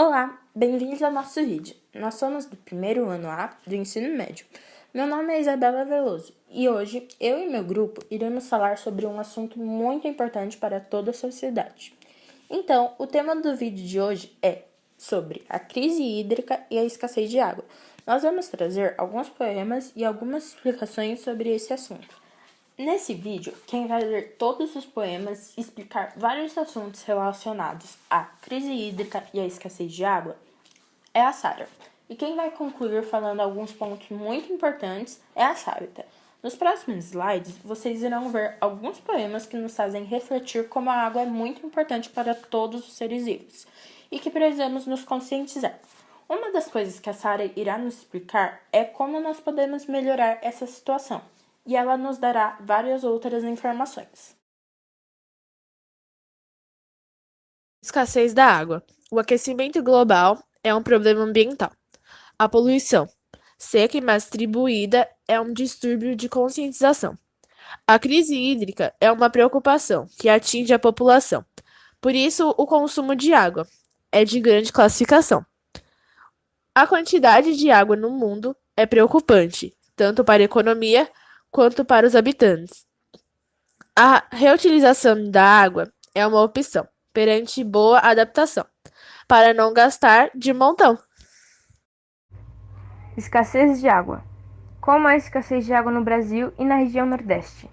Olá, bem-vindos ao nosso vídeo. Nós somos do primeiro ano A do ensino médio. Meu nome é Isabela Veloso e hoje eu e meu grupo iremos falar sobre um assunto muito importante para toda a sociedade. Então, o tema do vídeo de hoje é sobre a crise hídrica e a escassez de água. Nós vamos trazer alguns poemas e algumas explicações sobre esse assunto. Nesse vídeo, quem vai ler todos os poemas e explicar vários assuntos relacionados à crise hídrica e à escassez de água é a Sara. E quem vai concluir falando alguns pontos muito importantes é a Sábita. Nos próximos slides, vocês irão ver alguns poemas que nos fazem refletir como a água é muito importante para todos os seres vivos e que precisamos nos conscientizar. Uma das coisas que a Sara irá nos explicar é como nós podemos melhorar essa situação. E ela nos dará várias outras informações. Escassez da água. O aquecimento global é um problema ambiental. A poluição seca e mais distribuída é um distúrbio de conscientização. A crise hídrica é uma preocupação que atinge a população. Por isso, o consumo de água é de grande classificação. A quantidade de água no mundo é preocupante, tanto para a economia quanto para os habitantes. A reutilização da água é uma opção perante boa adaptação, para não gastar de montão. Escassez de água. Como há escassez de água no Brasil e na região Nordeste?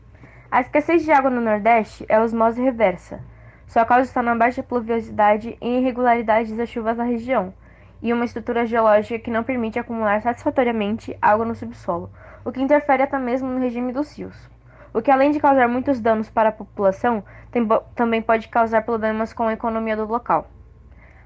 A escassez de água no Nordeste é osmose reversa. Sua causa está na baixa pluviosidade e irregularidades das chuvas na região, e uma estrutura geológica que não permite acumular satisfatoriamente água no subsolo, o que interfere até mesmo no regime dos rios. O que, além de causar muitos danos para a população, também pode causar problemas com a economia do local.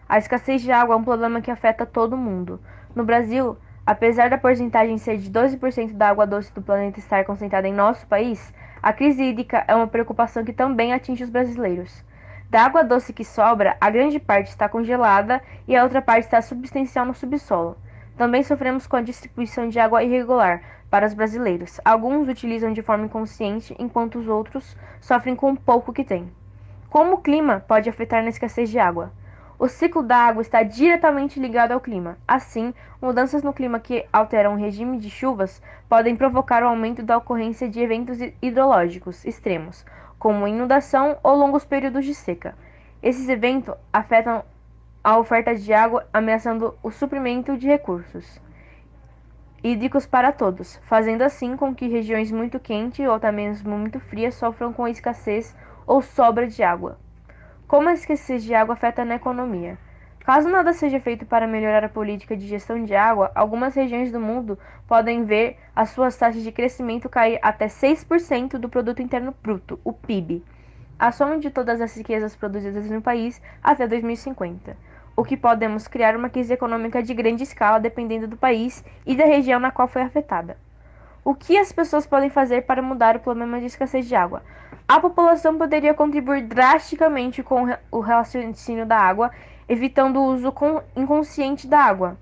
A escassez de água é um problema que afeta todo mundo. No Brasil, apesar da porcentagem ser de 12% da água doce do planeta estar concentrada em nosso país, a crise hídrica é uma preocupação que também atinge os brasileiros. Da água doce que sobra, a grande parte está congelada e a outra parte está substancial no subsolo. Também sofremos com a distribuição de água irregular para os brasileiros. Alguns utilizam de forma inconsciente, enquanto os outros sofrem com o pouco que têm. Como o clima pode afetar na escassez de água? O ciclo da água está diretamente ligado ao clima. Assim, mudanças no clima que alteram o regime de chuvas podem provocar o aumento da ocorrência de eventos hidrológicos extremos, como inundação ou longos períodos de seca. Esses eventos afetam a oferta de água, ameaçando o suprimento de recursos hídricos para todos, fazendo assim com que regiões muito quentes ou até mesmo muito frias sofram com escassez ou sobra de água. Como a escassez de água afeta na economia? Caso nada seja feito para melhorar a política de gestão de água, algumas regiões do mundo podem ver as suas taxas de crescimento cair até 6% do produto interno bruto, o PIB, a soma de todas as riquezas produzidas no país até 2050, o que podemos criar uma crise econômica de grande escala dependendo do país e da região na qual foi afetada. O que as pessoas podem fazer para mudar o problema de escassez de água? A população poderia contribuir drasticamente com o raciocínio da água, evitando o uso inconsciente da água,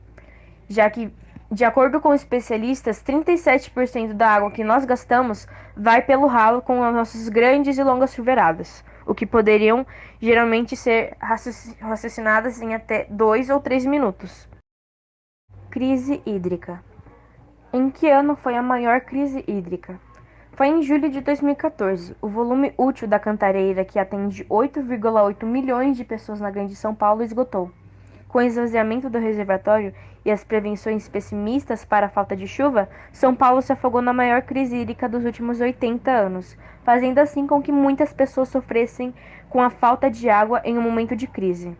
já que, de acordo com especialistas, 37% da água que nós gastamos vai pelo ralo com as nossas grandes e longas chuveiradas, o que poderiam geralmente ser raciocinadas em até 2 ou 3 minutos. Crise hídrica. Em que ano foi a maior crise hídrica? Foi em julho de 2014. O volume útil da Cantareira, que atende 8,8 milhões de pessoas na Grande São Paulo, esgotou. Com o esvaziamento do reservatório e as prevenções pessimistas para a falta de chuva, São Paulo se afogou na maior crise hídrica dos últimos 80 anos, fazendo assim com que muitas pessoas sofressem com a falta de água em um momento de crise.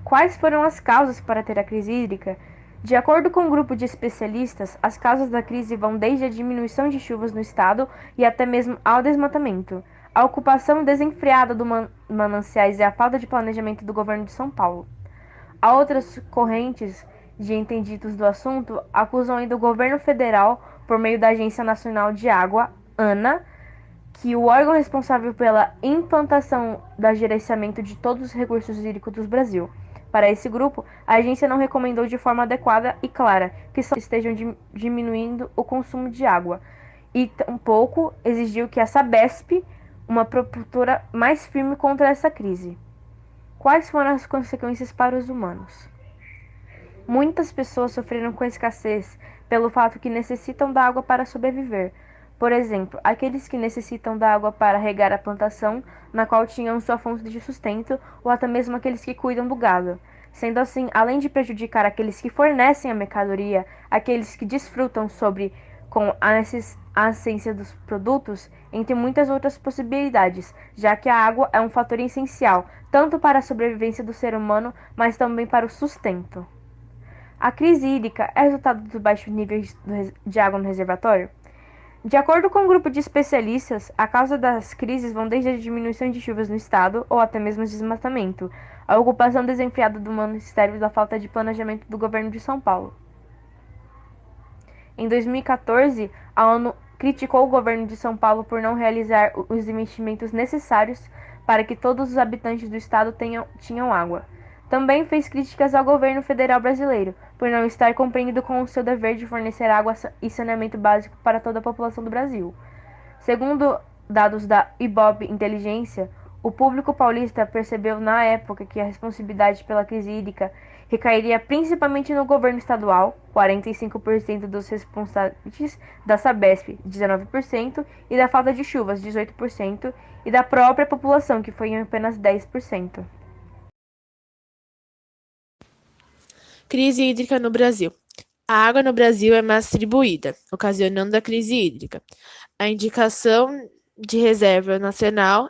Quais foram as causas para ter a crise hídrica? De acordo com um grupo de especialistas, as causas da crise vão desde a diminuição de chuvas no estado e até mesmo ao desmatamento, a ocupação desenfreada dos mananciais e a falta de planejamento do governo de São Paulo. Há outras correntes de entendidos do assunto acusam ainda o governo federal, por meio da Agência Nacional de Água, ANA, que o órgão responsável pela implantação do gerenciamento de todos os recursos hídricos do Brasil. Para esse grupo, a agência não recomendou de forma adequada e clara que estejam diminuindo o consumo de água e tampouco exigiu que a Sabesp uma postura mais firme contra essa crise. Quais foram as consequências para os humanos? Muitas pessoas sofreram com a escassez pelo fato que necessitam da água para sobreviver. Por exemplo, aqueles que necessitam da água para regar a plantação, na qual tinham sua fonte de sustento, ou até mesmo aqueles que cuidam do gado. Sendo assim, além de prejudicar aqueles que fornecem a mercadoria, aqueles que desfrutam com a essência dos produtos, entre muitas outras possibilidades, já que a água é um fator essencial, tanto para a sobrevivência do ser humano, mas também para o sustento. A crise hídrica é resultado dos baixos níveis de água no reservatório? De acordo com um grupo de especialistas, a causa das crises vão desde a diminuição de chuvas no estado ou até mesmo desmatamento, a ocupação desenfreada do Ministério da falta de planejamento do governo de São Paulo. Em 2014, a ONU criticou o governo de São Paulo por não realizar os investimentos necessários para que todos os habitantes do estado tinham água. Também fez críticas ao governo federal brasileiro, por não estar cumprindo com o seu dever de fornecer água e saneamento básico para toda a população do Brasil. Segundo dados da Ibope Inteligência, o público paulista percebeu na época que a responsabilidade pela crise hídrica recairia principalmente no governo estadual, 45% dos responsáveis, da Sabesp, 19%, e da falta de chuvas, 18%, e da própria população, que foi em apenas 10%. Crise hídrica no Brasil. A água no Brasil é mais distribuída, ocasionando a crise hídrica. A indicação de reserva nacional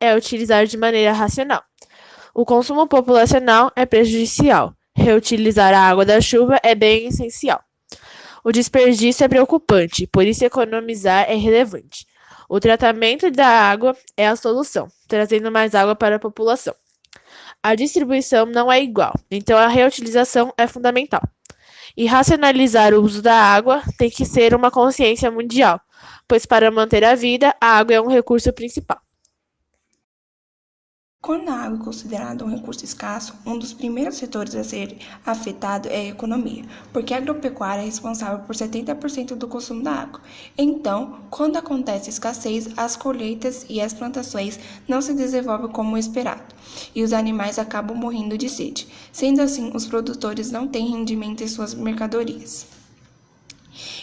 é utilizar de maneira racional. O consumo populacional é prejudicial. Reutilizar a água da chuva é bem essencial. O desperdício é preocupante, por isso economizar é relevante. O tratamento da água é a solução, trazendo mais água para a população. A distribuição não é igual, então a reutilização é fundamental. E racionalizar o uso da água tem que ser uma consciência mundial, pois para manter a vida, a água é um recurso principal. Quando a água é considerada um recurso escasso, um dos primeiros setores a ser afetado é a economia, porque a agropecuária é responsável por 70% do consumo da água. Então, quando acontece escassez, as colheitas e as plantações não se desenvolvem como esperado, e os animais acabam morrendo de sede. Sendo assim, os produtores não têm rendimento em suas mercadorias.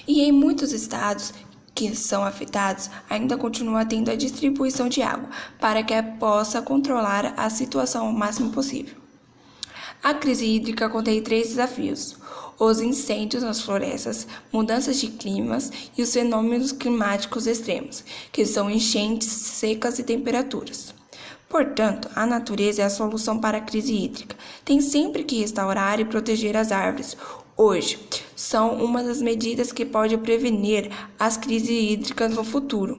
E em muitos estados que são afetados, ainda continua tendo a distribuição de água, para que possa controlar a situação o máximo possível. A crise hídrica contém 3 desafios: os incêndios nas florestas, mudanças de climas e os fenômenos climáticos extremos, que são enchentes, secas e temperaturas. Portanto, a natureza é a solução para a crise hídrica. Tem sempre que restaurar e proteger as árvores. Hoje, são uma das medidas que pode prevenir as crises hídricas no futuro.